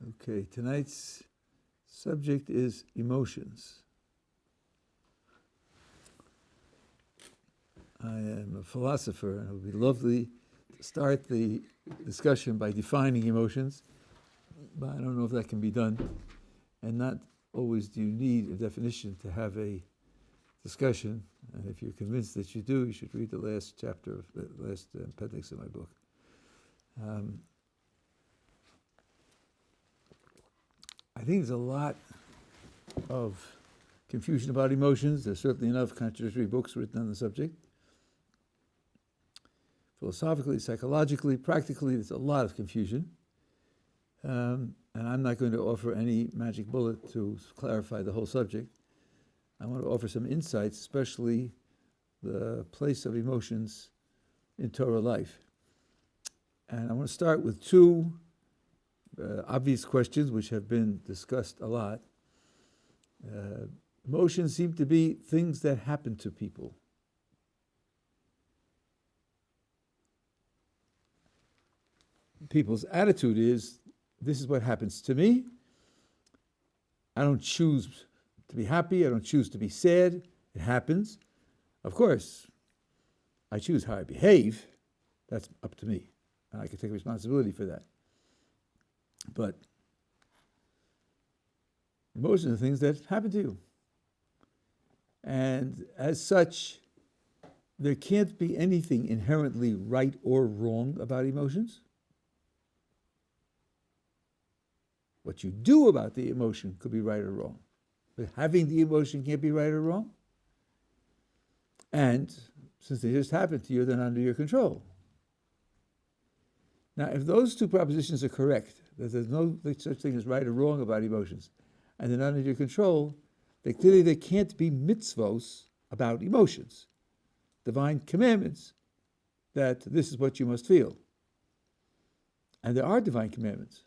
Okay, tonight's subject is emotions. I am a philosopher, and it would be lovely to start the discussion by defining emotions, but I don't know if that can be done. And not always do you need a definition to have a discussion. And if you're convinced that you do, you should read the last chapter of the last appendix of my book. I think there's a lot of confusion about emotions. There's certainly enough contradictory books written on the subject. Philosophically, psychologically, practically, there's a lot of confusion. And I'm not going to offer any magic bullet to clarify the whole subject. I want to offer some insights, especially the place of emotions in Torah life. And I want to start with two obvious questions which have been discussed a lot. Emotions seem to be things that happen to people. People's attitude is, this is what happens to me. I don't choose to be happy. I don't choose to be sad. It happens. Of course, I choose how I behave. That's up to me. And I can take responsibility for that. But emotions are things that happen to you. And as such, there can't be anything inherently right or wrong about emotions. What you do about the emotion could be right or wrong. But having the emotion can't be right or wrong. And since they just happen to you, they're not under your control. Now, if those two propositions are correct, that there's no such thing as right or wrong about emotions, and they're not under your control, then clearly there can't be mitzvos about emotions, divine commandments, that this is what you must feel. And there are divine commandments,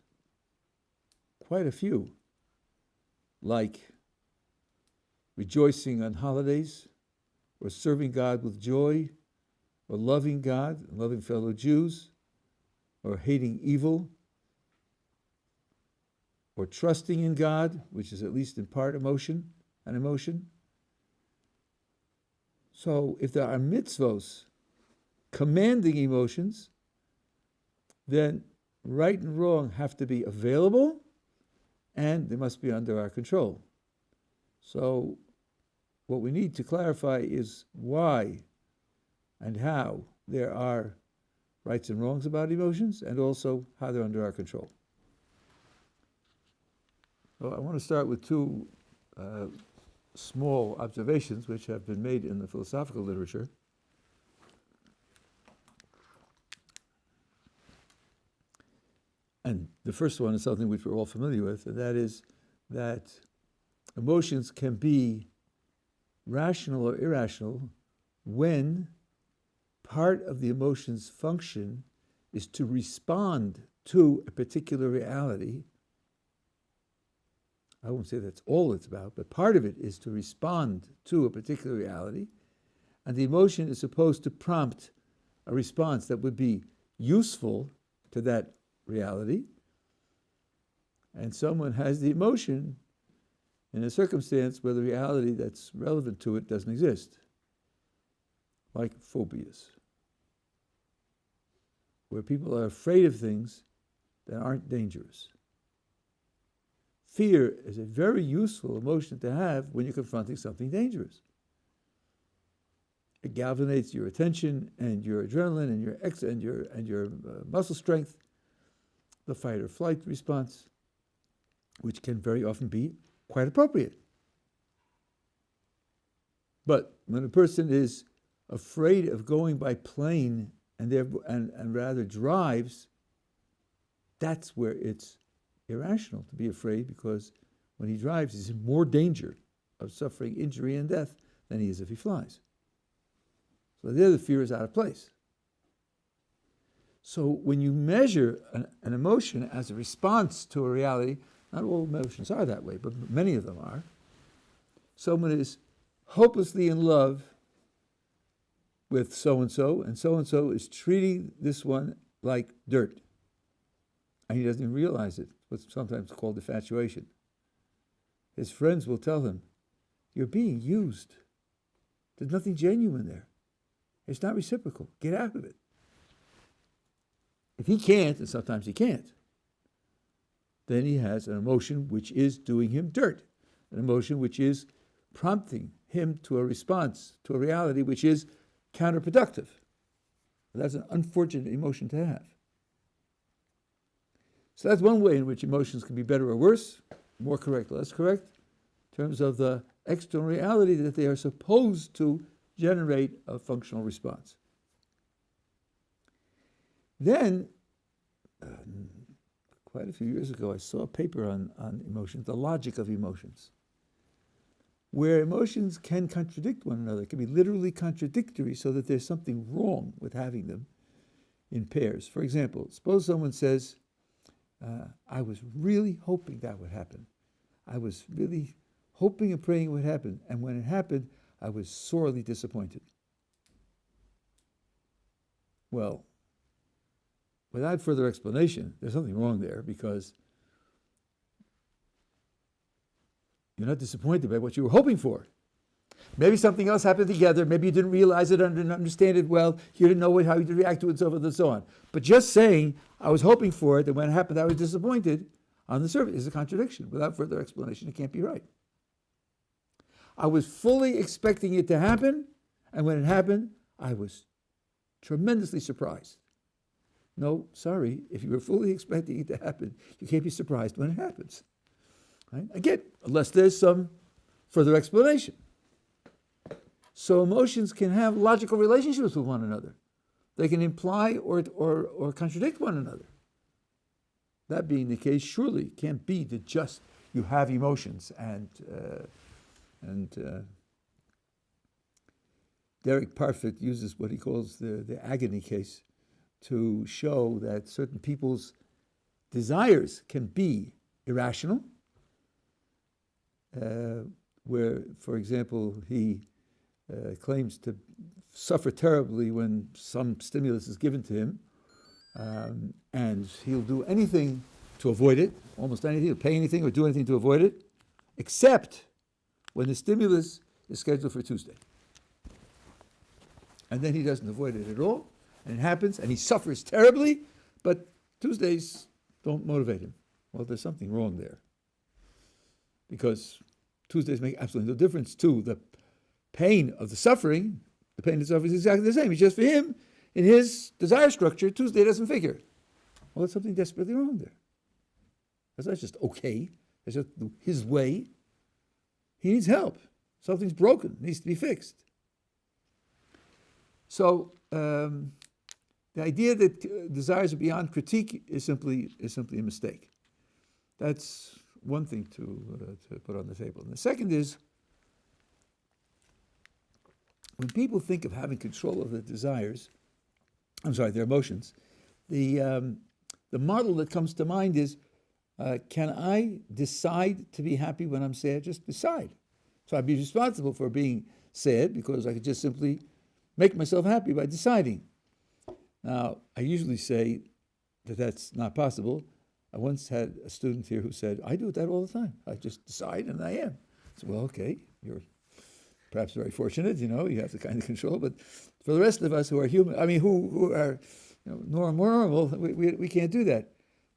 quite a few, like rejoicing on holidays, or serving God with joy, or loving God, loving fellow Jews, or hating evil, or trusting in God, which is at least in part an emotion. So if there are mitzvos commanding emotions, then right and wrong have to be available, and they must be under our control. So what we need to clarify is why and how there are rights and wrongs about emotions, and also how they're under our control. Well, I want to start with two small observations which have been made in the philosophical literature. And the first one is something which we're all familiar with, and that is that emotions can be rational or irrational when part of the emotion's function is to respond to a particular reality. I won't say that's all it's about, but part of it is to respond to a particular reality, and the emotion is supposed to prompt a response that would be useful to that reality. And someone has the emotion in a circumstance where the reality that's relevant to it doesn't exist, like phobias, where people are afraid of things that aren't dangerous. Fear is a very useful emotion to have when you're confronting something dangerous. It galvanizes your attention and your adrenaline and your muscle strength, the fight or flight response, which can very often be quite appropriate. But when a person is afraid of going by plane and rather drives, that's where it's irrational to be afraid, because when he drives, he's in more danger of suffering injury and death than he is if he flies. So there the fear is out of place. So when you measure an emotion as a response to a reality, not all emotions are that way, but many of them are. Someone is hopelessly in love with so-and-so is treating this one like dirt. and he doesn't even realize it. What's sometimes called infatuation. His friends will tell him, "You're being used. There's nothing genuine there. It's not reciprocal. Get out of it." If he can't, and sometimes he can't, then he has an emotion which is doing him dirt, an emotion which is prompting him to a response, to a reality which is counterproductive. That's an unfortunate emotion to have. So that's one way in which emotions can be better or worse, more correct or less correct, in terms of the external reality that they are supposed to generate a functional response. Then, quite a few years ago, I saw a paper on emotions, the logic of emotions, where emotions can contradict one another, can be literally contradictory, so that there's something wrong with having them in pairs. For example, suppose someone says, I was really hoping that would happen. I was really hoping and praying it would happen. And when it happened, I was sorely disappointed. Well, without further explanation, there's something wrong there, because you're not disappointed by what you were hoping for. Maybe something else happened together. Maybe you didn't realize it or didn't understand it well. You didn't know how you react to it, so forth and so on. But just saying, I was hoping for it, and when it happened, I was disappointed, on the surface is a contradiction. Without further explanation, it can't be right. I was fully expecting it to happen, and when it happened, I was tremendously surprised. No, sorry, if you were fully expecting it to happen, you can't be surprised when it happens. Right? Again, unless there's some further explanation. So emotions can have logical relationships with one another. They can imply or contradict one another. That being the case, surely it can't be that just you have emotions and Derek Parfit uses what he calls the agony case to show that certain people's desires can be irrational, where, for example, he claims to suffer terribly when some stimulus is given to him, and he'll do anything to avoid it, almost anything, he'll pay anything or do anything to avoid it, except when the stimulus is scheduled for Tuesday. And then he doesn't avoid it at all, and it happens, and he suffers terribly, but Tuesdays don't motivate him. Well, there's something wrong there, because Tuesdays make absolutely no difference to the pain of the suffering. The pain of the suffering is exactly the same. It's just for him, in his desire structure, Tuesday doesn't figure. Well, there's something desperately wrong there. That's not just okay. That's just his way. He needs help. Something's broken. It needs to be fixed. So the idea that desires are beyond critique is simply a mistake. That's one thing to put on the table. And the second is, when people think of having control of their desires, their emotions, the model that comes to mind is, can I decide to be happy when I'm sad? Just decide. So I'd be responsible for being sad, because I could just simply make myself happy by deciding. Now, I usually say that that's not possible. I once had a student here who said, I do that all the time. I just decide and I am. I said, well, okay, you're perhaps very fortunate, you have the kind of control, but for the rest of us who are human, who are normal, we can't do that.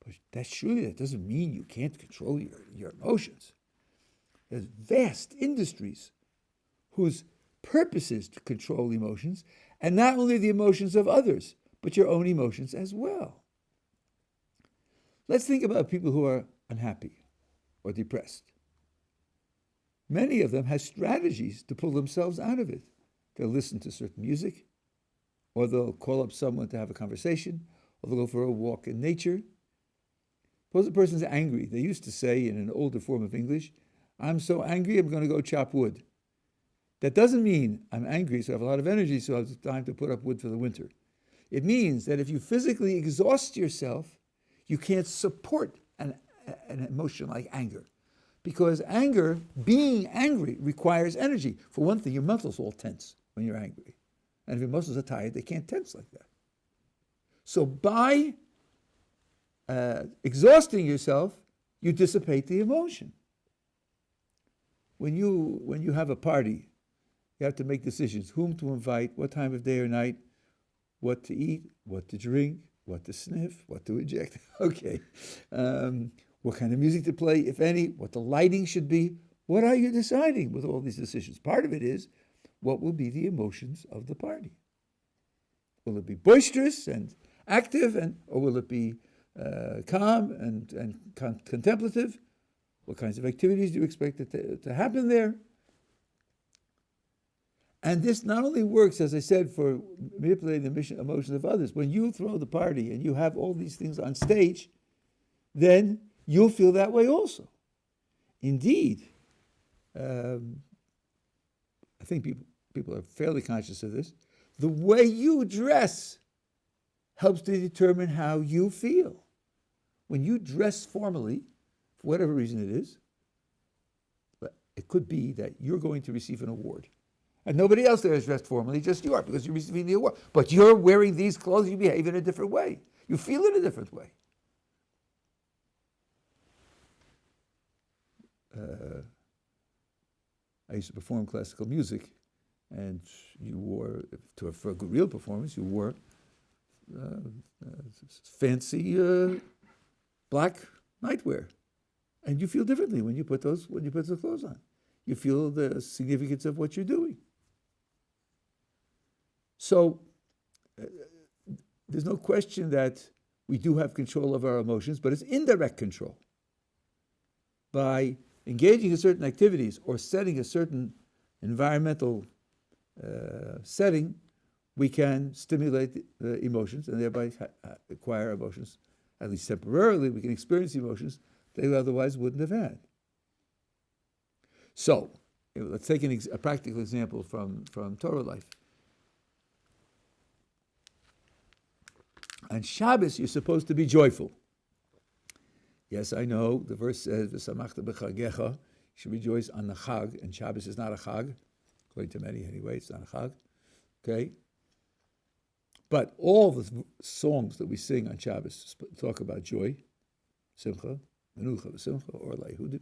But that doesn't mean you can't control your emotions. There's vast industries whose purpose is to control emotions, and not only the emotions of others, but your own emotions as well. Let's think about people who are unhappy or depressed. Many of them have strategies to pull themselves out of it. They'll listen to certain music, or they'll call up someone to have a conversation, or they'll go for a walk in nature. Suppose a person's angry. They used to say in an older form of English, I'm so angry, I'm going to go chop wood. That doesn't mean I'm angry, so I have a lot of energy, so I have time to put up wood for the winter. It means that if you physically exhaust yourself, you can't support an emotion like anger. Because being angry, requires energy. For one thing, your muscles all tense when you're angry. And if your muscles are tired, they can't tense like that. So by exhausting yourself, you dissipate the emotion. When you have a party, you have to make decisions: whom to invite, what time of day or night, what to eat, what to drink, what to sniff, what to inject. Okay. What kind of music to play, if any, what the lighting should be. What are you deciding with all these decisions? Part of it is, what will be the emotions of the party? Will it be boisterous and active, or will it be calm and contemplative? What kinds of activities do you expect to happen there? And this not only works, as I said, for manipulating the emotions of others. When you throw the party and you have all these things on stage, then you'll feel that way also. Indeed, I think people are fairly conscious of this. The way you dress helps to determine how you feel. When you dress formally, for whatever reason it is, it could be that you're going to receive an award. And nobody else there is dressed formally, just you are, because you're receiving the award. But you're wearing these clothes, you behave in a different way. You feel in a different way. I used to perform classical music, and you wore, for a good real performance, you wore fancy black nightwear, and you feel differently when you put those clothes on. You feel the significance of what you're doing. So there's no question that we do have control of our emotions, but it's indirect control. By engaging in certain activities or setting a certain environmental setting, we can stimulate the emotions and thereby acquire emotions. At least temporarily, we can experience emotions they otherwise wouldn't have had. So, let's take a practical example from Torah life. On Shabbos, you're supposed to be joyful. Yes, I know, the verse says, V'samachta b'chagecha, you should rejoice on the Chag, and Shabbos is not a Chag, according to many anyway, it's not a Chag, okay? But all the songs that we sing on Shabbos talk about joy, Simcha, Menucha v'Simcha, or La'ihudim.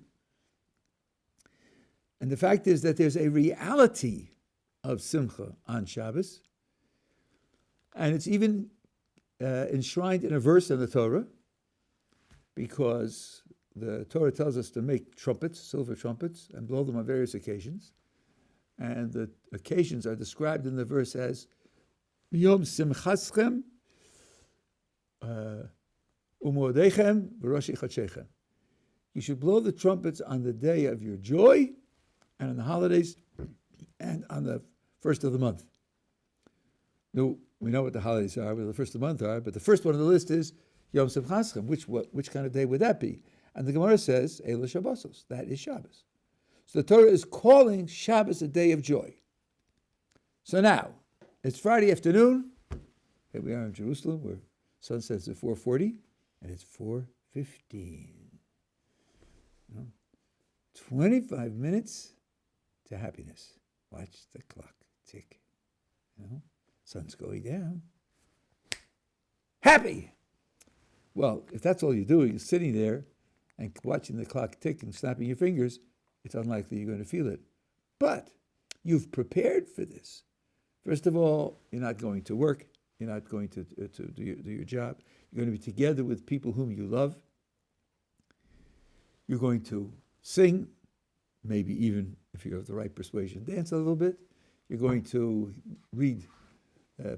And the fact is that there's a reality of Simcha on Shabbos, and it's even enshrined in a verse in the Torah, because the Torah tells us to make trumpets, silver trumpets, and blow them on various occasions. And the occasions are described in the verse as Yom Simchaschem Umodeichem V'Rosh Chadshechem. You should blow the trumpets on the day of your joy, and on the holidays, and on the first of the month. No, we know what the holidays are, what the first of the month are, but the first one on the list is Yom Simchaschem. Which kind of day would that be? And the Gemara says, Eila Shabbosos, that is Shabbos. So the Torah is calling Shabbos a day of joy. So now, it's Friday afternoon. Here we are in Jerusalem, where sunset's at 4:40, and it's 4:15. 25 minutes to happiness. Watch the clock tick. Sun's going down. Happy! Well, if that's all you're doing is sitting there and watching the clock tick and snapping your fingers, it's unlikely you're going to feel it. But you've prepared for this. First of all, you're not going to work. You're not going to do your job. You're going to be together with people whom you love. You're going to sing, maybe even, if you have the right persuasion, dance a little bit. You're going to read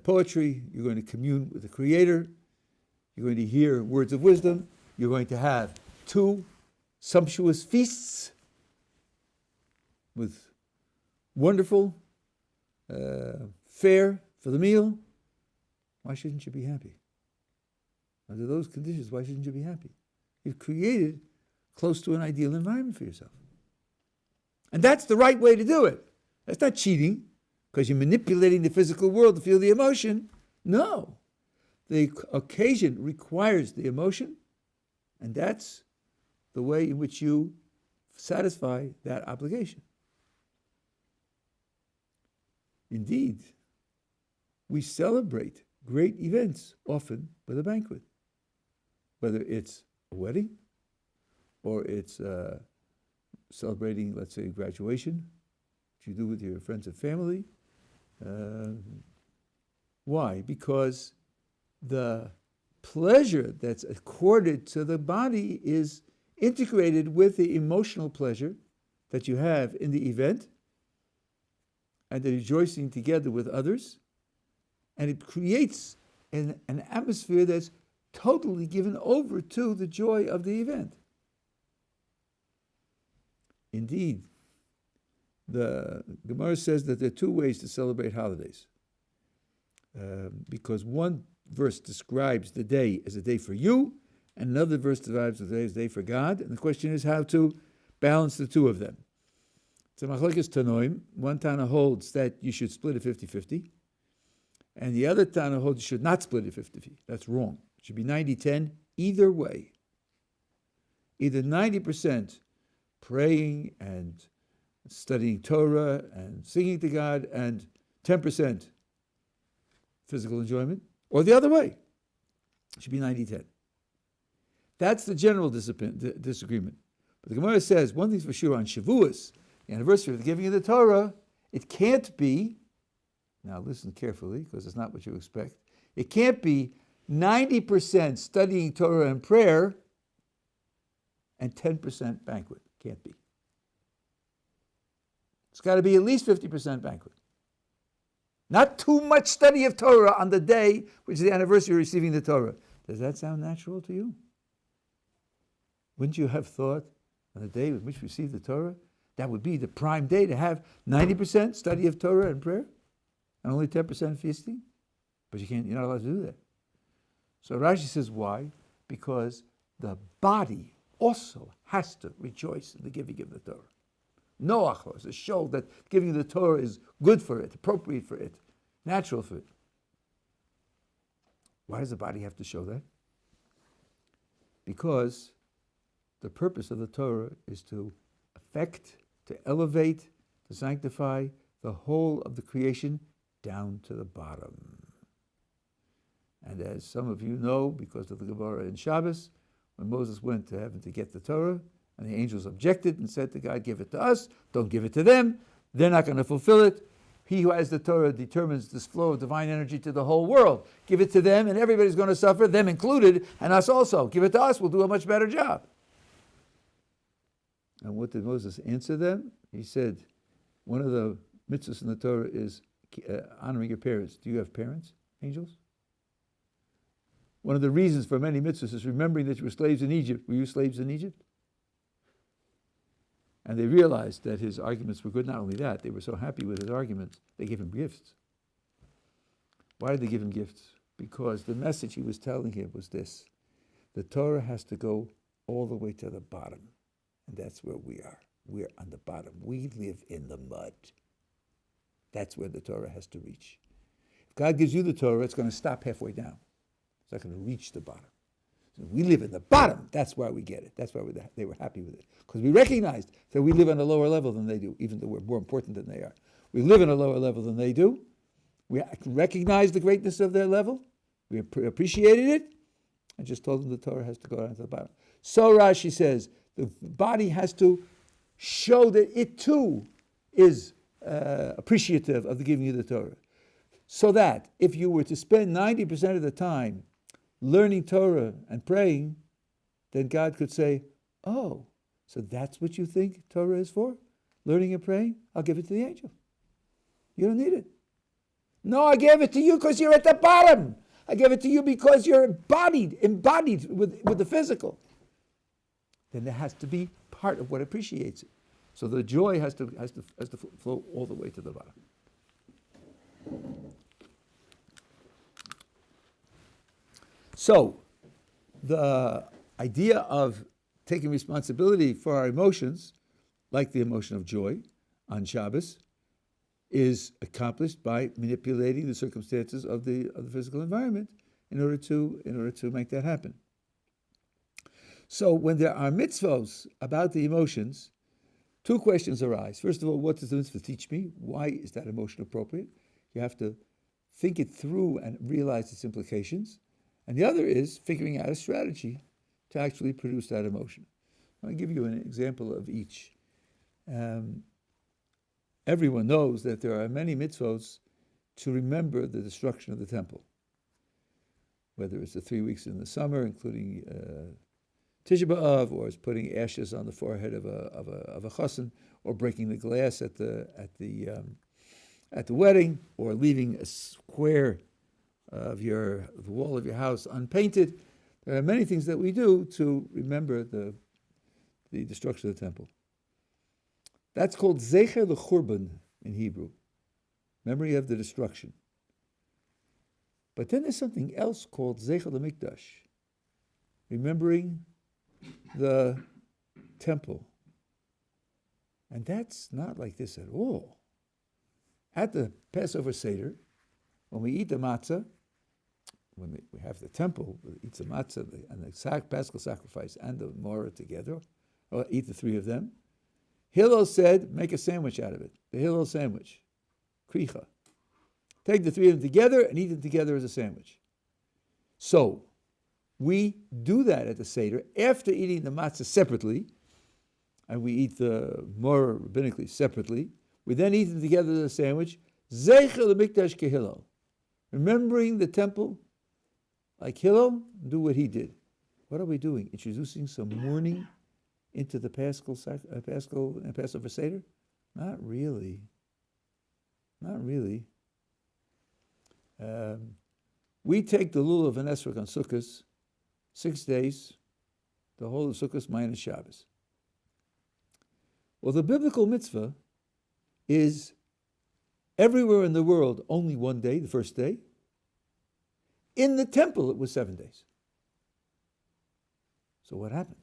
poetry. You're going to commune with the Creator. You're going to hear words of wisdom. You're going to have 2 sumptuous feasts with wonderful fare for the meal. Why shouldn't you be happy? Under those conditions, why shouldn't you be happy? You've created close to an ideal environment for yourself. And that's the right way to do it. That's not cheating, because you're manipulating the physical world to feel the emotion. No. The occasion requires the emotion, and that's the way in which you satisfy that obligation. Indeed, we celebrate great events often with a banquet. whether it's a wedding or it's celebrating, let's say, graduation, which you do with your friends and family. Why? Because the pleasure that's accorded to the body is integrated with the emotional pleasure that you have in the event and the rejoicing together with others. And it creates an atmosphere that's totally given over to the joy of the event. Indeed, the Gemara says that there are two ways to celebrate holidays. Because one verse describes the day as a day for you, and another verse describes the day as a day for God. And the question is how to balance the two of them. So Machlokes Tanoim, one Tana holds that you should split it 50-50, and the other Tana holds you should not split it 50-50. That's wrong. It should be 90-10 either way. Either 90% praying and studying Torah and singing to God, and 10% physical enjoyment, or the other way. It should be 90-10. That's the general disagreement. But the Gemara says, one thing's for sure, on Shavuos, the anniversary of the giving of the Torah, it can't be, now listen carefully, because it's not what you expect, it can't be 90% studying Torah and prayer and 10% banquet. Can't be. It's got to be at least 50% banquet. Not too much study of Torah on the day, which is the anniversary of receiving the Torah. Does that sound natural to you? Wouldn't you have thought on the day in which we receive the Torah, that would be the prime day to have 90% study of Torah and prayer, and only 10% feasting? But you're not allowed to do that. So Rashi says, why? Because the body also has to rejoice in the giving of the Torah. Noach was to show that giving the Torah is good for it, appropriate for it, natural for it. Why does the body have to show that? Because the purpose of the Torah is to affect, to elevate, to sanctify the whole of the creation down to the bottom. And as some of you know, because of the Gemara in Shabbos, when Moses went to heaven to get the Torah, and the angels objected and said to God, give it to us, don't give it to them, they're not going to fulfill it. He who has the Torah determines this flow of divine energy to the whole world. Give it to them and everybody's going to suffer, them included, and us also. Give it to us, we'll do a much better job. And what did Moses answer them? He said, one of the mitzvahs in the Torah is honoring your parents. Do you have parents, angels? One of the reasons for many mitzvahs is remembering that you were slaves in Egypt. Were you slaves in Egypt? And they realized that his arguments were good. Not only that, they were so happy with his arguments, they gave him gifts. Why did they give him gifts? Because the message he was telling him was this: the Torah has to go all the way to the bottom. And that's where we are. We're on the bottom. We live in the mud. That's where the Torah has to reach. If God gives you the Torah, it's going to stop halfway down. It's not going to reach the bottom. So we live in the bottom. That's why we get it. That's why they were happy with it. Because we recognized that we live on a lower level than they do, even though we're more important than they are. We live on a lower level than they do. We recognized the greatness of their level. We appreciated it. I just told them the Torah has to go down to the bottom. So Rashi says, the body has to show that it too is appreciative of the giving of the Torah. So that if you were to spend 90% of the time learning Torah and praying, then God could say, oh, so that's what you think Torah is for? Learning and praying? I'll give it to the angel. You don't need it. No, I gave it to you because you're at the bottom. I gave it to you because you're embodied with the physical. Then there has to be part of what appreciates it. So the joy has to flow all the way to the bottom. So the idea of taking responsibility for our emotions, like the emotion of joy on Shabbos, is accomplished by manipulating the circumstances of the physical environment in order to make that happen. So when there are mitzvahs about the emotions, two questions arise. First of all, what does the mitzvah teach me? Why is that emotion appropriate? You have to think it through and realize its implications. And the other is figuring out a strategy to actually produce that emotion. I'll give you an example of each. Everyone knows that there are many mitzvot to remember the destruction of the temple. Whether it's the 3 weeks in the summer, including Tisha B'Av, or it's putting ashes on the forehead of a chassan, or breaking the glass at the wedding, or leaving a square of the wall of your house unpainted. There are many things that we do to remember the destruction of the temple. That's called Zecher l'Churban in Hebrew, memory of the destruction. But then there's something else called Zecher l'Mikdash, remembering the temple. And that's not like this at all. At the Passover Seder, when we eat the matzah, when we have the temple, we eat the matzah and the Paschal sacrifice and the Morah together, or eat the three of them. Hillel said, make a sandwich out of it. The Hillel sandwich, kricha. Take the three of them together and eat them together as a sandwich. So, we do that at the Seder after eating the matzah separately, and we eat the Morah rabbinically separately. We then eat them together as a sandwich. Zecher l'Mikdash kehillel. Remembering the temple like Hillel, do what he did. What are we doing? Introducing some mourning into the Paschal and Passover Seder? Not really. Not really. We take the lulav and esrog on Sukkot, 6 days, the whole of Sukkot minus Shabbos. Well, the biblical mitzvah is everywhere in the world only 1 day, the first day. In the temple, it was 7 days. So what happened?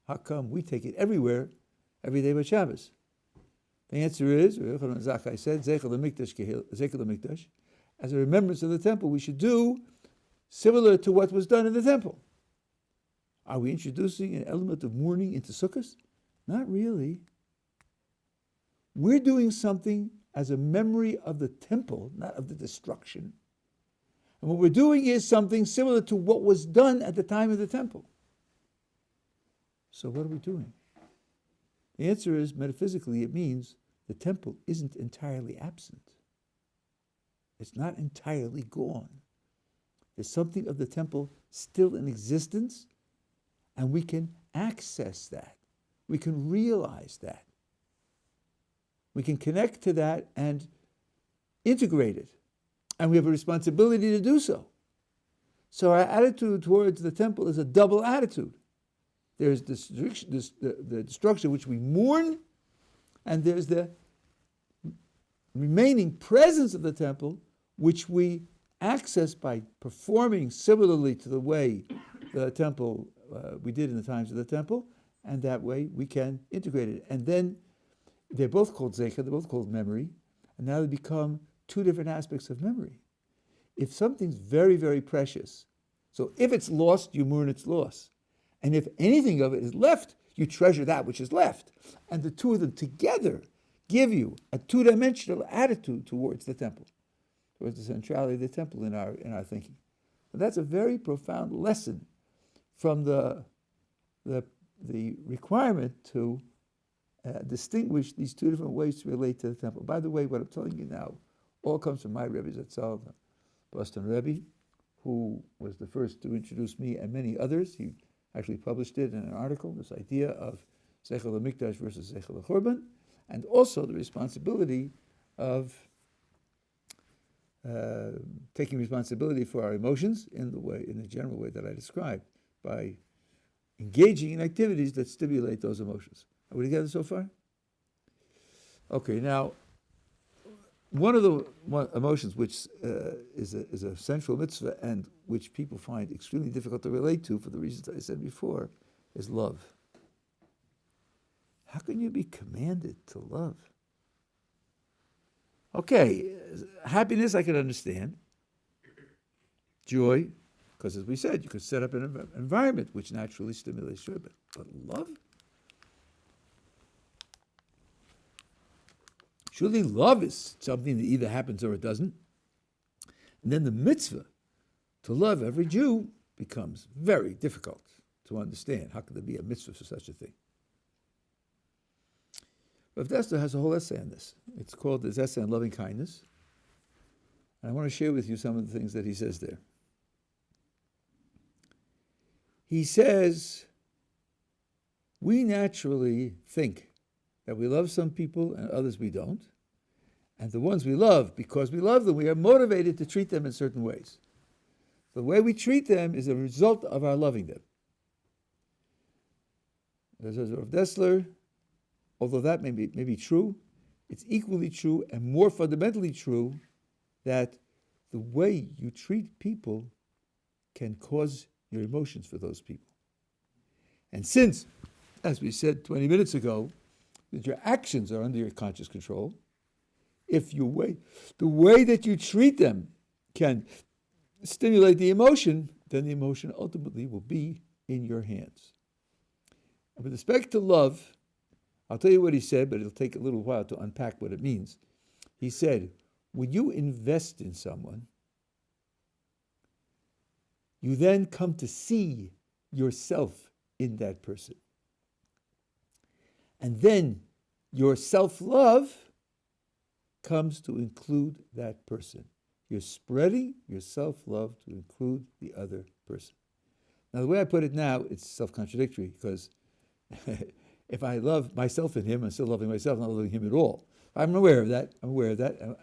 How come we take it everywhere, every day but Shabbos? The answer is, Zakai said, Zecher l'Mikdash, as a remembrance of the temple, we should do similar to what was done in the temple. Are we introducing an element of mourning into Sukkot? Not really. We're doing something as a memory of the temple, not of the destruction. And what we're doing is something similar to what was done at the time of the temple. So what are we doing? The answer is, metaphysically, it means the temple isn't entirely absent. It's not entirely gone. There's something of the temple still in existence, and we can access that. We can realize that. We can connect to that and integrate it. And we have a responsibility to do so. So our attitude towards the temple is a double attitude. There's the destruction which we mourn, and there's the remaining presence of the temple which we access by performing similarly to the way the temple we did in the times of the temple, and that way we can integrate it. And then they're both called zecher, they're both called memory, and now they become two different aspects of memory. If something's very, very precious, so if it's lost, you mourn its loss. And if anything of it is left, you treasure that which is left. And the two of them together give you a two-dimensional attitude towards the temple, towards the centrality of the temple in our thinking. So that's a very profound lesson from the requirement to distinguish these two different ways to relate to the temple. By the way, what I'm telling you now all comes from my Rebbe Zatzal, the Boston Rebbe, who was the first to introduce me and many others. He actually published it in an article, this idea of Zecher l'Mikdash versus Zecher l'Churban, and also the responsibility of taking responsibility for our emotions in the general way that I described, by engaging in activities that stimulate those emotions. Are we together so far? Okay, now, one of the emotions which is a central mitzvah and which people find extremely difficult to relate to for the reasons I said before is love. How can you be commanded to love? Okay, happiness I can understand. Joy, because as we said, you could set up an environment which naturally stimulates joy, but love? Surely love is something that either happens or it doesn't. And then the mitzvah to love every Jew becomes very difficult to understand. How could there be a mitzvah for such a thing? Rav Dessler has a whole essay on this. It's called his essay on loving kindness. And I want to share with you some of the things that he says there. He says, we naturally think that we love some people and others we don't. And the ones we love, because we love them, we are motivated to treat them in certain ways. The way we treat them is a result of our loving them. As Rav Dessler, although that may be true, it's equally true and more fundamentally true that the way you treat people can cause your emotions for those people. And since, as we said 20 minutes ago, that your actions are under your conscious control, if the way that you treat them can stimulate the emotion, then the emotion ultimately will be in your hands. And with respect to love, I'll tell you what he said, but it'll take a little while to unpack what it means. He said, when you invest in someone, you then come to see yourself in that person. And then your self-love comes to include that person. You're spreading your self-love to include the other person. Now, the way I put it now, it's self-contradictory, because if I love myself in him, I'm still loving myself, not loving him at all. I'm aware of that, and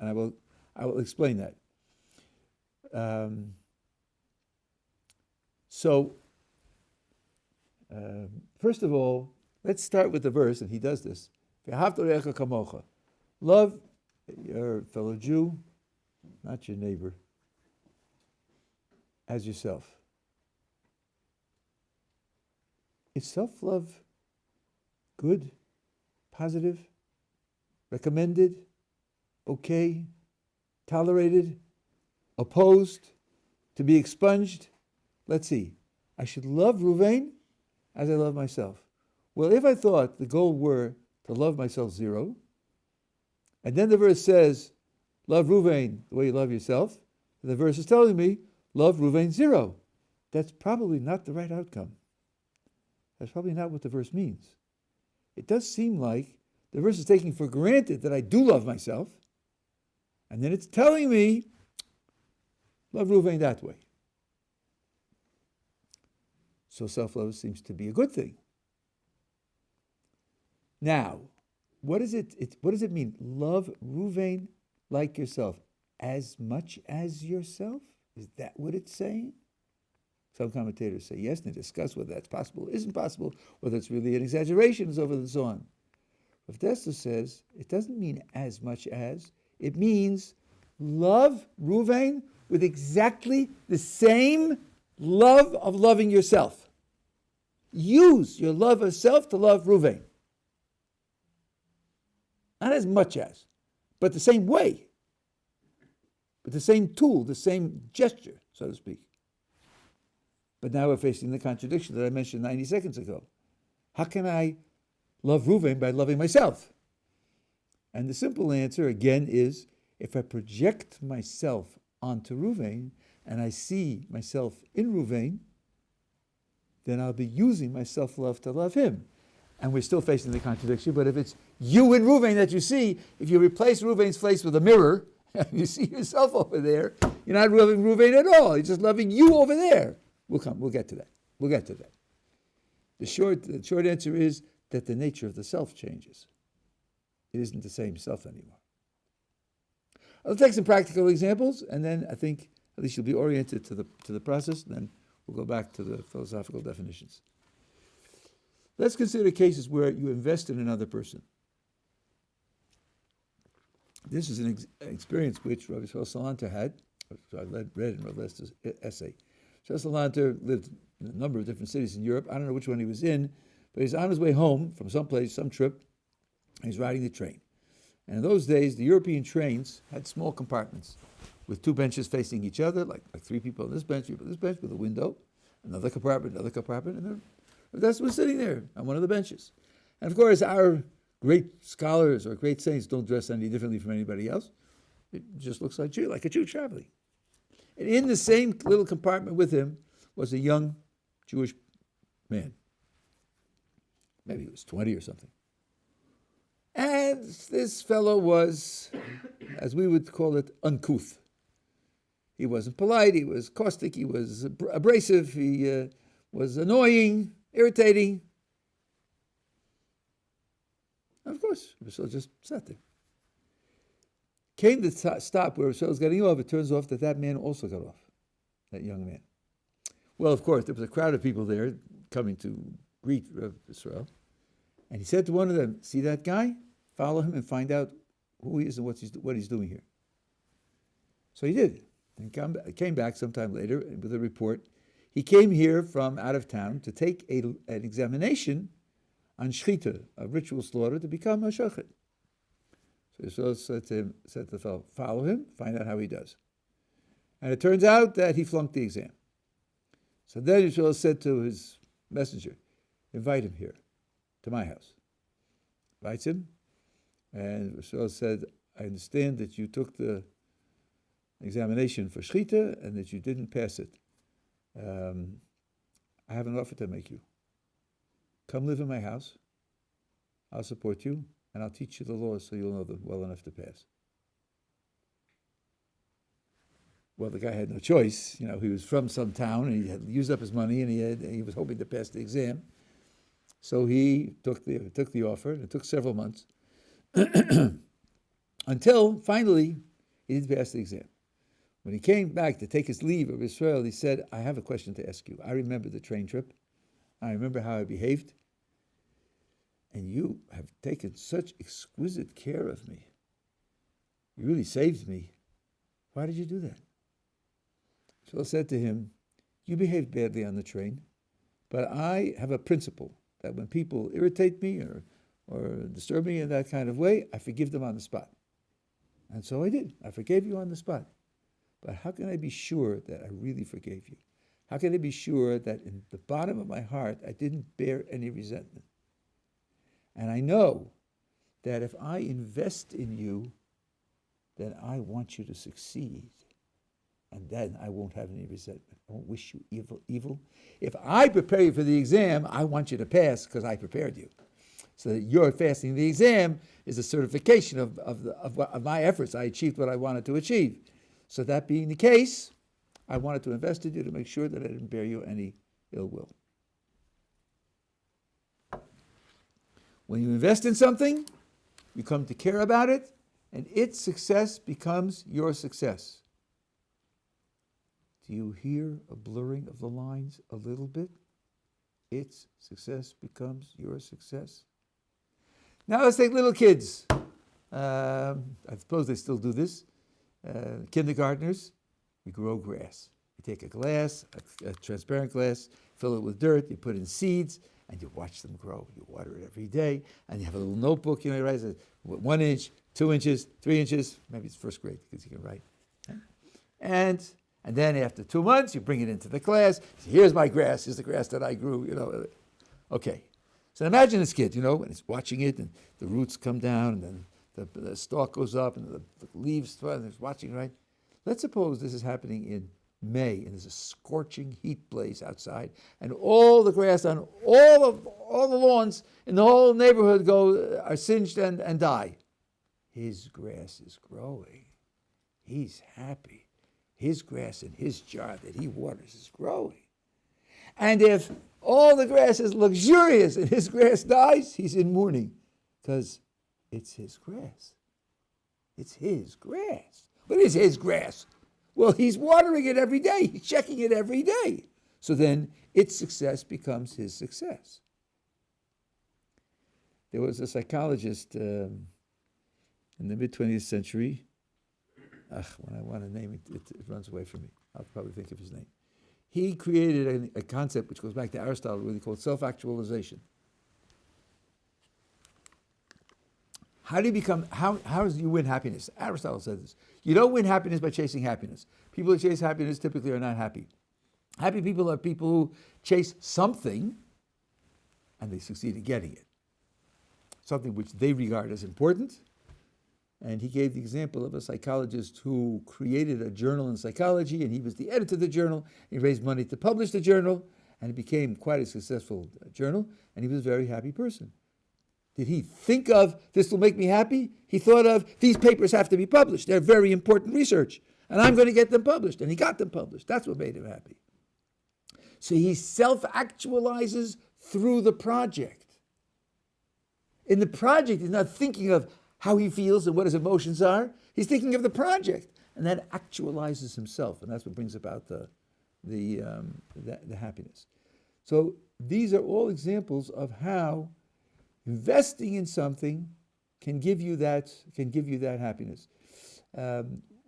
I will explain that. First of all, let's start with the verse, and he does this. Love your fellow Jew, not your neighbor, as yourself. Is self-love good, positive, recommended, okay, tolerated, opposed, to be expunged? Let's see. I should love Ruvain as I love myself. Well, if I thought the goal were to love myself zero, and then the verse says, love Ruvain the way you love yourself, and the verse is telling me, love Ruvain zero. That's probably not the right outcome. That's probably not what the verse means. It does seem like the verse is taking for granted that I do love myself, and then it's telling me, love Ruvain that way. So self-love seems to be a good thing. Now, what does it mean? Love Ruvain like yourself, as much as yourself? Is that what it's saying? Some commentators say yes, and they discuss whether that's possible or isn't possible, whether it's really an exaggeration, and so forth and so on. Rav Dessler says it doesn't mean as much as, it means love Ruvain with exactly the same love of loving yourself. Use your love of self to love Ruvain. Not as much as, but the same way. With the same tool, the same gesture, so to speak. But now we're facing the contradiction that I mentioned 90 seconds ago. How can I love Ruvain by loving myself? And the simple answer, again, is if I project myself onto Ruvain and I see myself in Ruvain, then I'll be using my self-love to love him. And we're still facing the contradiction, but if it's you in Ruvain that you see, if you replace Ruvain's face with a mirror, and you see yourself over there, you're not loving Ruvain at all. You're just loving you over there. We'll get to that. The short answer is that the nature of the self changes. It isn't the same self anymore. I'll take some practical examples, and then I think at least you'll be oriented to the process, and then we'll go back to the philosophical definitions. Let's consider cases where you invest in another person. This is an experience which Rabbi Salanter had, which I read in Rav Lester's essay. Salanter lived in a number of different cities in Europe. I don't know which one he was in, but he's on his way home from someplace, some trip, and he's riding the train. And in those days, the European trains had small compartments with two benches facing each other, like three people on this bench, with a window, another compartment, and that's what's sitting there on one of the benches. And of course, our great scholars or great saints don't dress any differently from anybody else. It just looks like a Jew traveling. And in the same little compartment with him was a young Jewish man. Maybe he was 20 or something. And this fellow was, as we would call it, uncouth. He wasn't polite, he was caustic, he was abrasive, he was annoying, irritating. And of course, Rousseau just sat there. Came the stop where Rousseau was getting off. It turns off that man also got off, that young man. Well, of course, there was a crowd of people there coming to greet Israel. And he said to one of them, see that guy? Follow him and find out who he is and what he's doing here. So he did. And came back sometime later with a report. He came here from out of town to take an examination on shchita, a ritual slaughter, to become a shochet. So Yisrael said to the fellow, follow him, find out how he does. And it turns out that he flunked the exam. So then Yisrael said to his messenger, invite him here, to my house. Invites him, and Yisrael said, I understand that you took the examination for shchita and that you didn't pass it. I have an offer to make you. Come live in my house. I'll support you, and I'll teach you the laws so you'll know them well enough to pass. Well, the guy had no choice. You know, he was from some town, and he had used up his money, and he was hoping to pass the exam. So he took the offer, and it took several months, until finally he did pass the exam. When he came back to take his leave of Israel, he said, I have a question to ask you. I remember the train trip. I remember how I behaved. And you have taken such exquisite care of me. You really saved me. Why did you do that? Israel said to him, you behaved badly on the train, but I have a principle that when people irritate me or disturb me in that kind of way, I forgive them on the spot. And so I did. I forgave you on the spot. But how can I be sure that I really forgave you? How can I be sure that in the bottom of my heart, I didn't bear any resentment? And I know that if I invest in you, then I want you to succeed. And then I won't have any resentment. I won't wish you evil. If I prepare you for the exam, I want you to pass because I prepared you. So that your passing the exam is a certification of my efforts. I achieved what I wanted to achieve. So that being the case, I wanted to invest in you to make sure that I didn't bear you any ill will. When you invest in something, you come to care about it, and its success becomes your success. Do you hear a blurring of the lines a little bit? Its success becomes your success. Now let's take little kids. I suppose they still do this. Kindergartners, we grow grass. You take a glass, a transparent glass, fill it with dirt, you put in seeds, and you watch them grow. You water it every day, and you have a little notebook, you write 1 inch, 2 inches, 3 inches, maybe it's first grade because you can write. And then after 2 months, you bring it into the class. Here's my grass. Here's the grass that I grew, Okay. So imagine this kid, and he's watching it, and the roots come down, and then the stalk goes up, and the leaves, and he's watching, right? Let's suppose this is happening in May, and there's a scorching heat blaze outside, and all the grass on all the lawns in the whole neighborhood are singed and die. His grass is growing. He's happy. His grass in his jar that he waters is growing. And if all the grass is luxurious and his grass dies, he's in mourning because it's his grass. It's his grass. What is his grass? Well, he's watering it every day. He's checking it every day. So then its success becomes his success. There was a psychologist in the mid-20th century. When I want to name it, it runs away from me. I'll probably think of his name. He created a concept which goes back to Aristotle, really called self-actualization. How do you win happiness? Aristotle said this. You don't win happiness by chasing happiness. People who chase happiness typically are not happy. Happy people are people who chase something and they succeed in getting it. Something which they regard as important. And he gave the example of a psychologist who created a journal in psychology, and he was the editor of the journal. He raised money to publish the journal, And it became quite a successful journal, and he was a very happy person. Did he think of, this will make me happy? He thought of, these papers have to be published. They're very important research, and I'm going to get them published. And he got them published. That's what made him happy. So he self-actualizes through the project. In the project, he's not thinking of how he feels and what his emotions are. He's thinking of the project, and that actualizes himself, and that's what brings about the happiness. So these are all examples of how investing in something can give you that happiness. I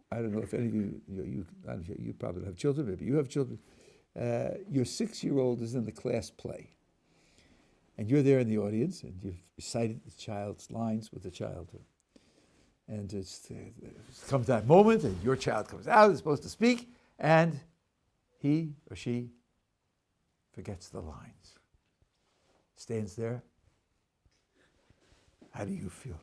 don't know if any of you probably don't have children, maybe you have children. Your 6-year-old is in the class play, and you're there in the audience, and you've recited the child's lines with the child. And it comes that moment, and your child comes out, is supposed to speak, and he or she forgets the lines. Stands there. How do you feel?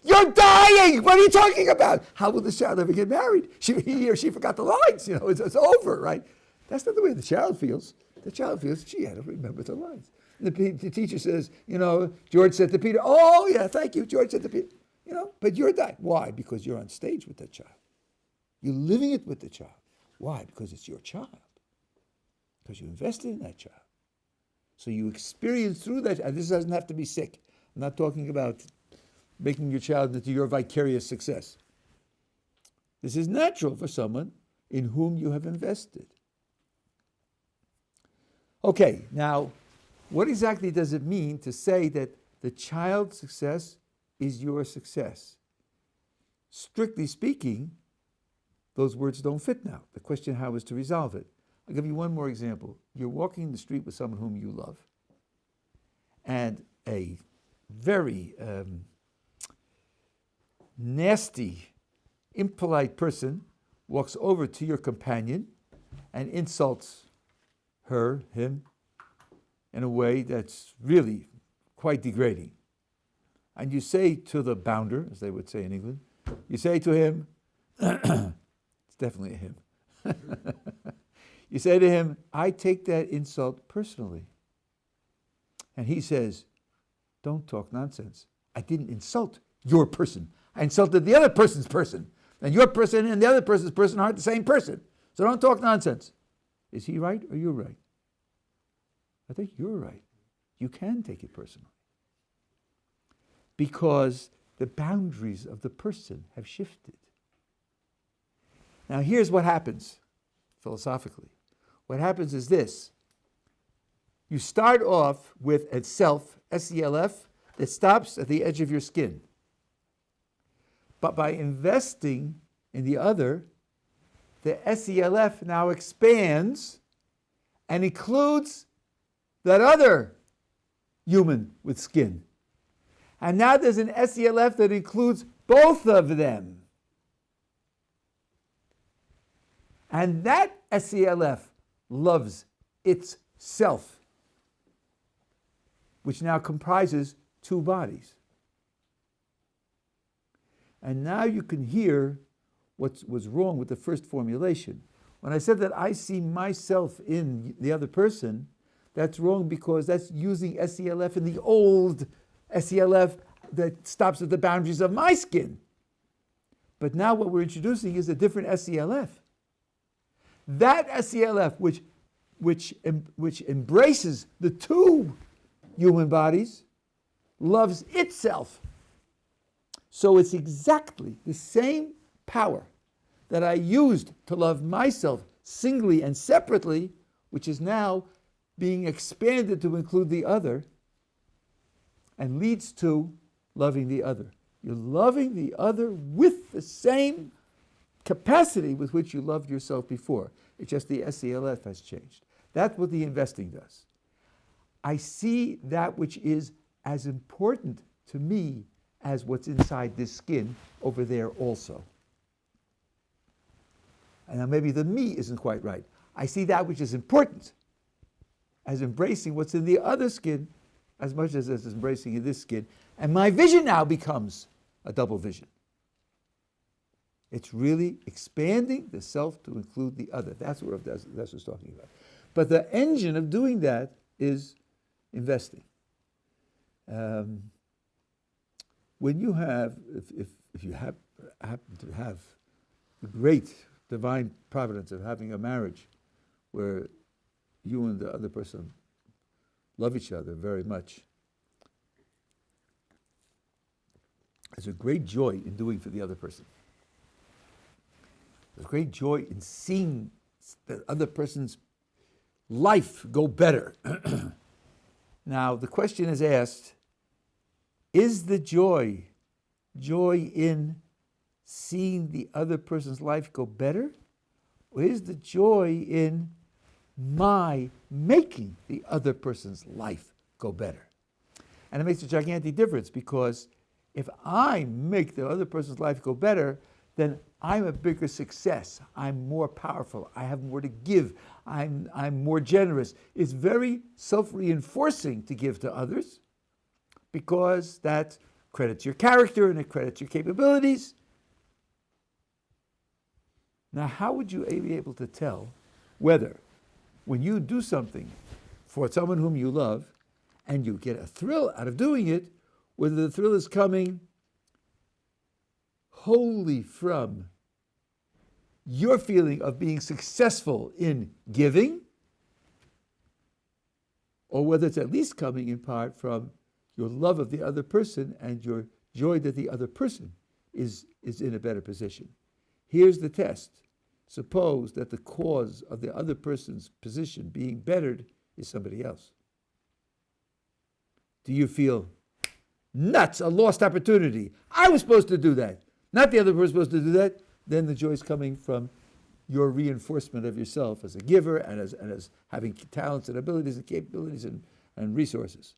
You're dying! What are you talking about? How will this child ever get married? He or she forgot the lines. It's over, right? That's not the way the child feels. The child feels she had to remember the lines. The teacher says, George said to Peter, oh yeah, thank you, George said to Peter. But you're dying. Why? Because you're on stage with that child. You're living it with the child. Why? Because it's your child. Because you invested in that child. So you experience through that, and this doesn't have to be sick. I'm not talking about making your child into your vicarious success. This is natural for someone in whom you have invested. Okay, now, what exactly does it mean to say that the child's success is your success? Strictly speaking, those words don't fit now. The question how is to resolve it. I'll give you one more example. You're walking the street with someone whom you love, and a very nasty, impolite person walks over to your companion and insults her, him, in a way that's really quite degrading. And you say to the bounder, as they would say in England, you say to him, it's definitely a him. You say to him, I take that insult personally. And he says, don't talk nonsense. I didn't insult your person. I insulted the other person's person. And your person and the other person's person aren't the same person. So don't talk nonsense. Is he right or you're right? I think you're right. You can take it personally. Because the boundaries of the person have shifted. Now here's what happens philosophically. What happens is this. You start off with a self, S-E-L-F, that stops at the edge of your skin. But by investing in the other, the S-E-L-F now expands and includes that other human with skin. And now there's an S-E-L-F that includes both of them. And that S-E-L-F loves itself, which now comprises two bodies. And now you can hear what was wrong with the first formulation. When I said that I see myself in the other person, that's wrong because that's using S-E-L-F in the old S-E-L-F that stops at the boundaries of my skin. But now what we're introducing is a different S-E-L-F. That S-E-L-F, which embraces the two human bodies, loves itself. So it's exactly the same power that I used to love myself singly and separately, which is now being expanded to include the other, and leads to loving the other. You're loving the other with the same capacity with which you loved yourself before. It's just the S-E-L-F has changed. That's what the investing does. I see that which is as important to me as what's inside this skin over there also. And now maybe the me isn't quite right. I see that which is important as embracing what's in the other skin as much as it's embracing in this skin. And my vision now becomes a double vision. It's really expanding the self to include the other. That's what it's talking about. But the engine of doing that is investing. When you have, if you happen to have the great divine providence of having a marriage where you and the other person love each other very much, there's a great joy in doing for the other person. There's great joy in seeing the other person's life go better. Now, the question is asked, is the joy in seeing the other person's life go better? Or is the joy in my making the other person's life go better? And it makes a gigantic difference, because if I make the other person's life go better, then I'm a bigger success. I'm more powerful. I have more to give. I'm more generous. It's very self-reinforcing to give to others, because that credits your character and it credits your capabilities. Now, how would you be able to tell whether, when you do something for someone whom you love and you get a thrill out of doing it, whether the thrill is coming wholly from your feeling of being successful in giving, or whether it's at least coming in part from your love of the other person and your joy that the other person is in a better position. Here's the test. Suppose that the cause of the other person's position being bettered is somebody else. Do you feel nuts, a lost opportunity? I was supposed to do that, not the other person supposed to do that. Then the joy is coming from your reinforcement of yourself as a giver and as having talents and abilities and capabilities and resources.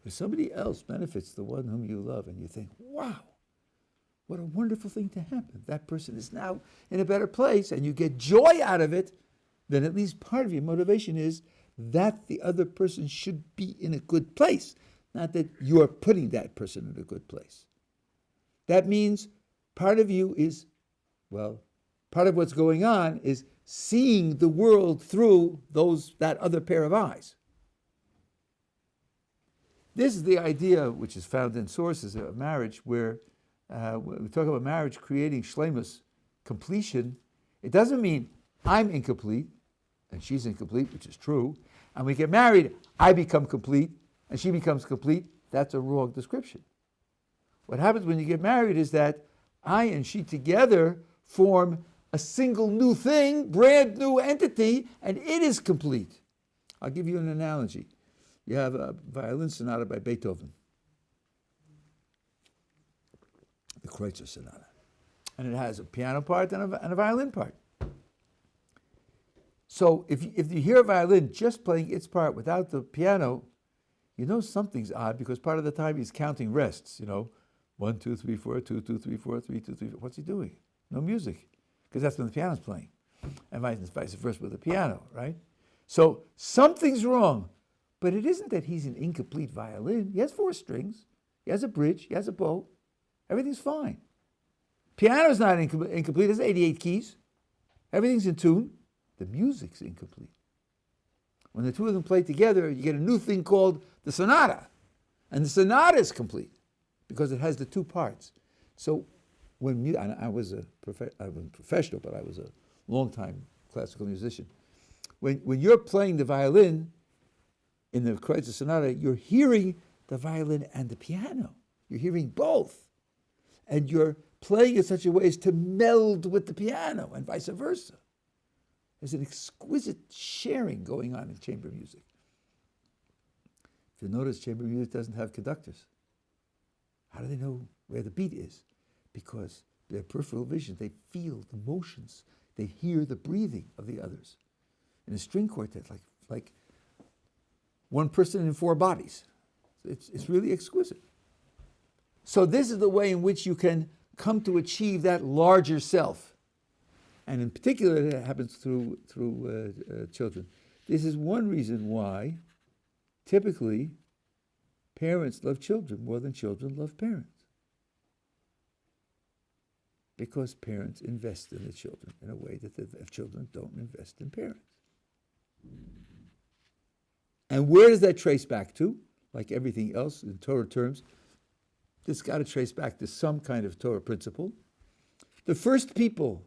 But if somebody else benefits the one whom you love, and you think, wow, what a wonderful thing to happen. That person is now in a better place, and you get joy out of it, then at least part of your motivation is that the other person should be in a good place, not that you're putting that person in a good place. That means part of you is, part of what's going on is seeing the world through that other pair of eyes. This is the idea which is found in sources of marriage, where when we talk about marriage creating shleimus, completion, it doesn't mean I'm incomplete and she's incomplete, which is true, and we get married, I become complete and she becomes complete. That's a wrong description. What happens when you get married is that I and she together form a single new thing, brand new entity, and it is complete. I'll give you an analogy. You have a violin sonata by Beethoven, the Kreutzer Sonata, and it has a piano part and a violin part. So if you hear a violin just playing its part without the piano, you know something's odd, because part of the time he's counting rests, 1, 2, 3, 4, 2, 2, 3, 4, 3, 2, 3, 4. What's he doing? No music, because that's when the piano's playing, and vice versa with the piano, right? So something's wrong. But it isn't that he's an incomplete violin. He has 4 strings. He has a bridge. He has a bow. Everything's fine. Piano's not incomplete. It has 88 keys. Everything's in tune. The music's incomplete. When the two of them play together, you get a new thing called the sonata. And the sonata is complete because it has the 2 parts. So when I was a professional, but I was a long-time classical musician. When you're playing the violin, in the Kreutzer Sonata, you're hearing the violin and the piano. You're hearing both. And you're playing in such a way as to meld with the piano and vice versa. There's an exquisite sharing going on in chamber music. If you notice, chamber music doesn't have conductors. How do they know where the beat is? Because their peripheral vision, they feel the motions. They hear the breathing of the others. In a string quartet, like one person in 4 bodies. It's really exquisite. So this is the way in which you can come to achieve that larger self. And in particular, it happens through children. This is one reason why, typically, parents love children more than children love parents. Because parents invest in the children in a way that the children don't invest in parents. And where does that trace back to? Like everything else in Torah terms, it's got to trace back to some kind of Torah principle. The first people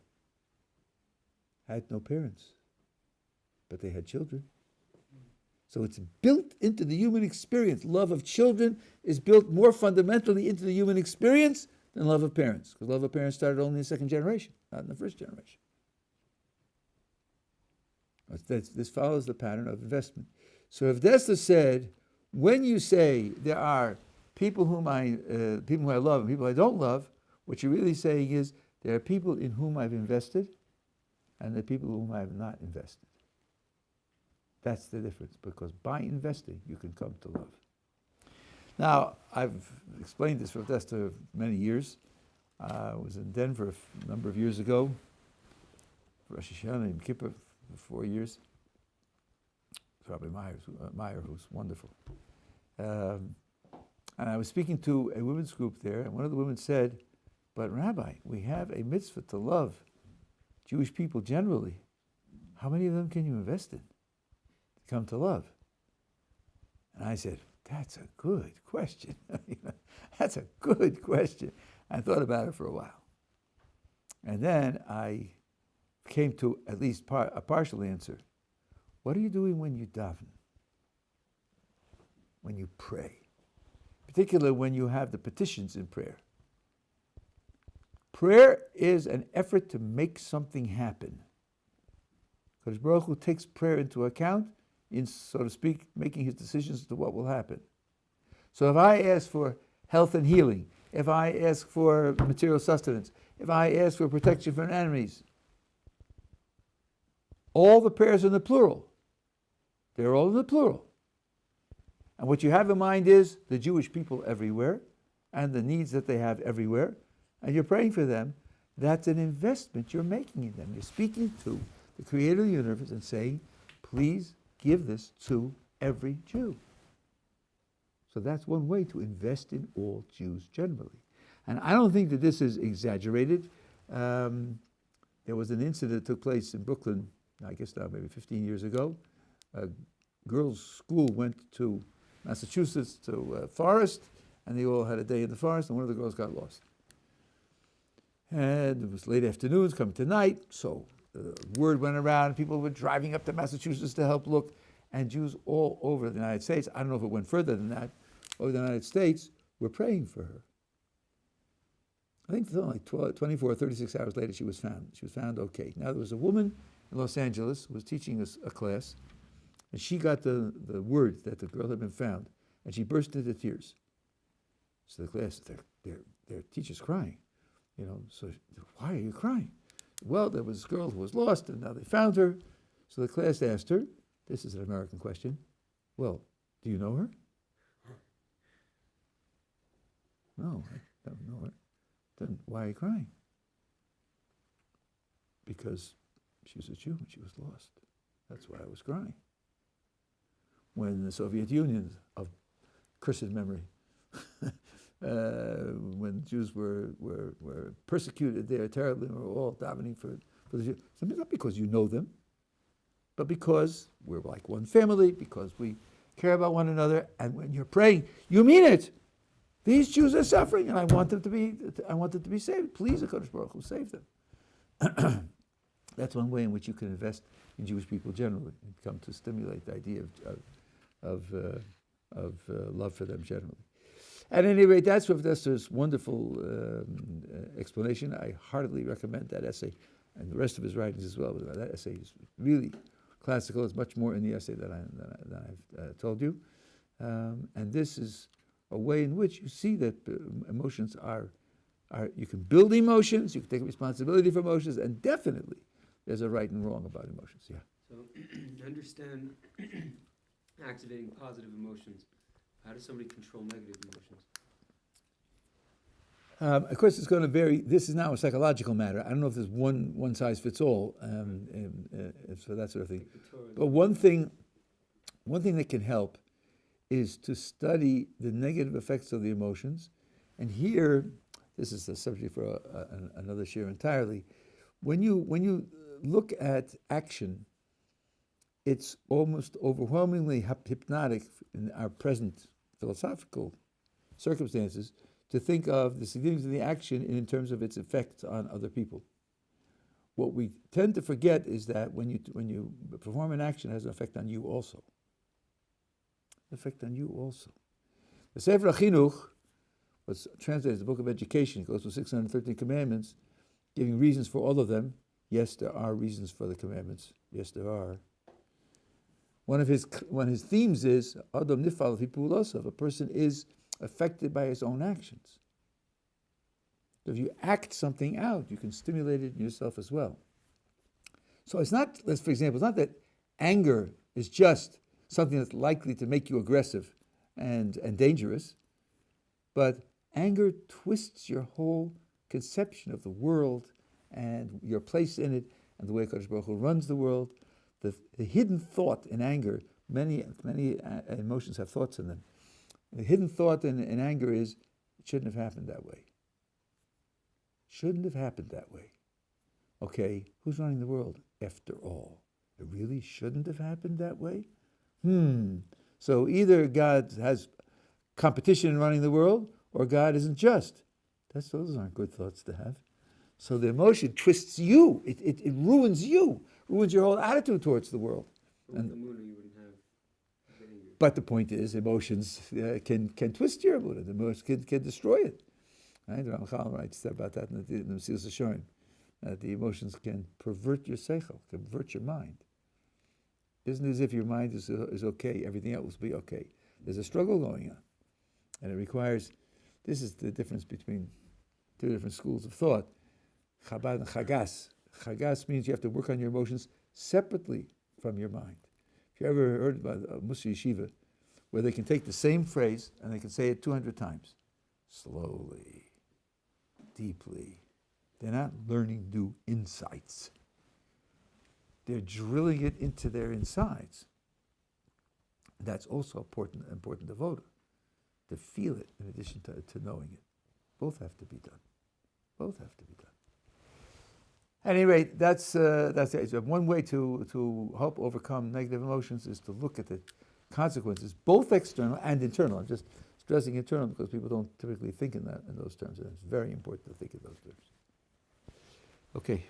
had no parents, but they had children. So it's built into the human experience. Love of children is built more fundamentally into the human experience than love of parents, because love of parents started only in the second generation, not in the first generation. This follows the pattern of investment. So if Desta said, when you say there are people who I love and people I don't love, what you're really saying is there are people in whom I've invested and there are people whom I have not invested. That's the difference, because by investing, you can come to love. Now, I've explained this for Desta many years. I was in Denver a number of years ago, Rosh Hashanah and Kippur for 4 years. Rabbi Meyer, who's wonderful. And I was speaking to a women's group there, and one of the women said, but Rabbi, we have a mitzvah to love Jewish people generally. How many of them can you invest in to come to love? And I said, that's a good question. That's a good question. I thought about it for a while. And then I came to at least a partial answer. What are you doing when you daven? When you pray? Particularly when you have the petitions in prayer. Prayer is an effort to make something happen. Because Baruch Hu takes prayer into account in, so to speak, making his decisions as to what will happen. So if I ask for health and healing, if I ask for material sustenance, if I ask for protection from enemies, all the prayers are in the plural. They're all in the plural. And what you have in mind is the Jewish people everywhere and the needs that they have everywhere, and you're praying for them. That's an investment you're making in them. You're speaking to the Creator of the universe and saying, please give this to every Jew. So that's one way to invest in all Jews generally. And I don't think that this is exaggerated. There was an incident that took place in Brooklyn, I guess now maybe 15 years ago. A girls' school went to Massachusetts to a forest, and they all had a day in the forest, and one of the girls got lost. And it was late afternoon, it's coming to night, so word went around, people were driving up to Massachusetts to help look, and Jews all over the United States, I don't know if it went further than that, over the United States, were praying for her. I think like 24 or 36 hours later she was found. She was found okay. Now there was a woman in Los Angeles who was teaching us a class, and she got the word that the girl had been found, and she burst into tears. So the class, their teacher's crying. So why are you crying? Well, there was this girl who was lost, and now they found her. So the class asked her, this is an American question, well, do you know her? No, I don't know her. Then why are you crying? Because she was a Jew and she was lost. That's why I was crying. When the Soviet Union, of cursed memory, when Jews were persecuted there terribly, and we were all davening for the Jews. So not because you know them, but because we're like one family, because we care about one another, and when you're praying, you mean it. These Jews are suffering, and I want them to be saved. Please, HaKadosh Baruch Hu, save them. That's one way in which you can invest in Jewish people generally and come to stimulate the idea of love for them generally. At any rate, that's Rav Dester's wonderful explanation. I heartily recommend that essay and the rest of his writings as well. That essay is really classical. It's much more in the essay than I've told you. And this is a way in which you see that emotions are you can build emotions, you can take responsibility for emotions, and definitely there's a right and wrong about emotions. Yeah. So understand activating positive emotions. How does somebody control negative emotions? Of course, it's going to vary. This is now a psychological matter. I don't know if there's one size fits all for that sort of thing. But one thing that can help is to study the negative effects of the emotions. And here, this is a subject for another share entirely. When you look at action it's almost overwhelmingly hypnotic in our present philosophical circumstances to think of the significance of the action in terms of its effect on other people. What we tend to forget is that when you perform an action, it has an effect on you also. An effect on you also. The Sefer HaChinuch was translated as the Book of Education. It goes through 613 commandments, giving reasons for all of them. Yes, there are reasons for the commandments. Yes, there are. One of his themes is Adam Nifal Vipulosov. A person is affected by his own actions. So if you act something out, you can stimulate it in yourself as well. So it's not, for example, it's not that anger is just something that's likely to make you aggressive and dangerous, but anger twists your whole conception of the world and your place in it and the way HaKadosh Baruch Hu runs the world. The hidden thought in anger, many emotions have thoughts in them. The hidden thought in anger is, it shouldn't have happened that way. Shouldn't have happened that way. Okay, who's running the world? After all, it really shouldn't have happened that way? So either God has competition in running the world, or God isn't just. Those aren't good thoughts to have. So the emotion twists you. It ruins you. Ruins your whole attitude towards the world. With the moon, you wouldn't have anger. But the point is, emotions can twist your mood. Emotions can destroy it. Right? Ramchal writes about that in the Mesilas Yesharim, that the emotions can pervert your seichel, can pervert your mind. Isn't it as if your mind is okay, everything else will be okay? There's a struggle going on. And it requires, this is the difference between two different schools of thought, Chabad and Chagas. Chagas means you have to work on your emotions separately from your mind. If you ever heard about a Mussar Yeshiva, where they can take the same phrase and they can say it 200 times, slowly, deeply. They're not learning new insights. They're drilling it into their insides. That's also important devoter, to feel it in addition to knowing it. Both have to be done. Both have to be done. At any rate, that's it. So one way to help overcome negative emotions is to look at the consequences, both external and internal. I'm just stressing internal because people don't typically think in those terms, and it's very important to think in those terms. Okay.